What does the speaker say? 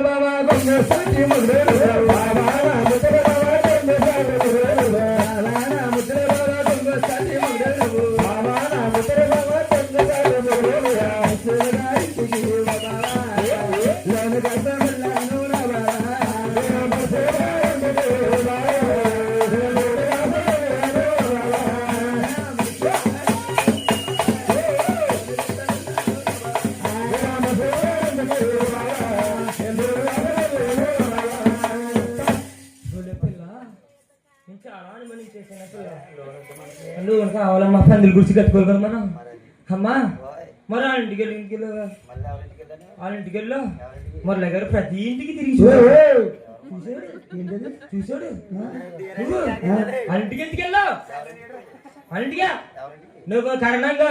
బాబా కొంగ సాటి ముద్ర బాబా ముద్ర బాబా కొంగ సాటి ముద్ర బాబా ముద్ర బాబా కొంగ సాటి ముద్ర బాబా ముద్ర బాబా కొంగ సాటి ముద్ర సురాయికి బాబా లోన కట్టమల్లాను బాబా నువ్వు కావాలమ్మా పందులు గుడిచి కట్టుకోగల మనం అమ్మా మరి వాళ్ళ ఇంటికి వెళ్ళి వాళ్ళ ఇంటికి వెళ్ళు మురళి గారు ప్రతి ఇంటికి తిరిగి చూసాడు వాళ్ళ ఇంటికి ఎందుకు వెళ్ళావు వాళ్ళ ఇంటిగా నువ్వు కారణంగా